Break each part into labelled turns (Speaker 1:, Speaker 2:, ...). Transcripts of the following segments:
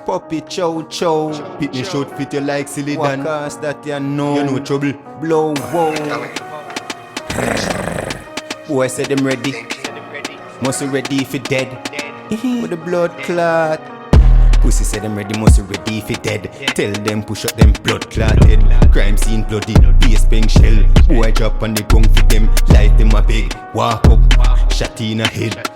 Speaker 1: Puppy chow chow.
Speaker 2: Pick me short fit you like silly dan.
Speaker 1: Cause that you know.
Speaker 2: You know trouble.
Speaker 1: Blow wow. Boy said them ready. Muscle ready if it dead. With the blood clot. Pussy said them ready, muscle ready if it dead. Tell them push up them blood clotted. Crime scene bloody, base bang shell. Boy drop on the ground for them, light them a big. Walk up, shot in a head.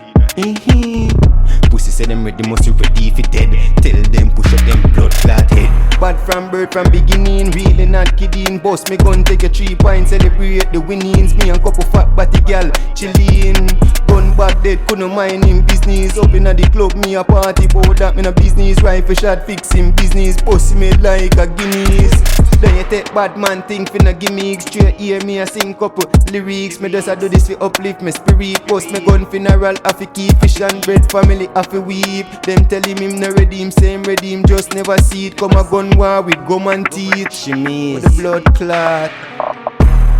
Speaker 1: Pussy said them ready, muscle ready if it dead. Tell them push up them blood clotted. Bad from birth from beginning, really not kidding. Boss me gun take a 3 points, celebrate the winnings. Me and couple fat body gal chillin'. Gun back dead, couldn't mind him business. Up inna the club, me a party, but that me no business. Rifle shot fixing business, pussy me like a Guinness. Then you take bad man thing finna gimmicks. Straight hear me a sing couple lyrics. Me just a do this fi uplift me spirit. Post me gun funeral, I fi keep fish and bread. Family I fi weep. Them tell him no ready, him say him ready, him just never see it. Come a gun war with gum and teeth. She miss the blood clot.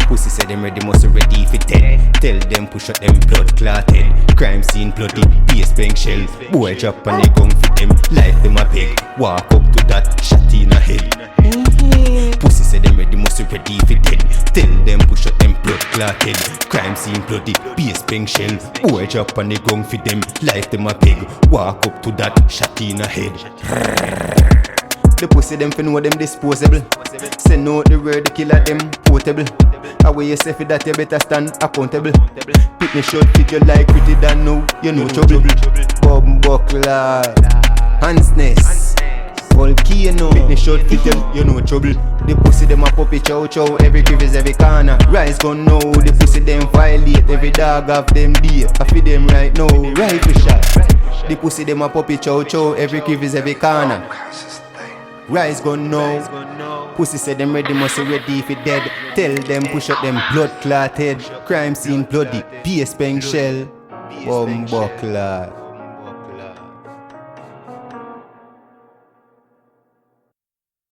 Speaker 1: Pussy said them ready, muscle ready if it dead. Tell them push up them blood clotted. Crime scene bloody, base bang shell. Boy drop on the gun for them, life them a peg. Walk up to that, shot in a head. Pussy said them ready, muscle ready if it dead. Tell them push up them blood clotted. Crime scene bloody, base bang shell. Boy drop on the gun for them, life them a peg. Walk up to that, shot in a head. The pussy them fin know them disposable. Send out the word, the killer them portable. Away yourself for that you better stand accountable. Pick me short fit you like pretty than no, you know trouble. Bomb buckler, handsness, volcano. Pick me short fit you know trouble. The pussy them a puppy chow chow. Every crevice, every corner. Rise gun now. The pussy them violate. Every dog have them day. I feed them right now. Rifle shot. The pussy them a puppy chow chow. Every crevice, every corner. Rise gun now. Pussy said them ready, muscle ready if it dead. Tell them push up them blood clotted. Crime scene bloody, PS bang shell. Bomb buckler.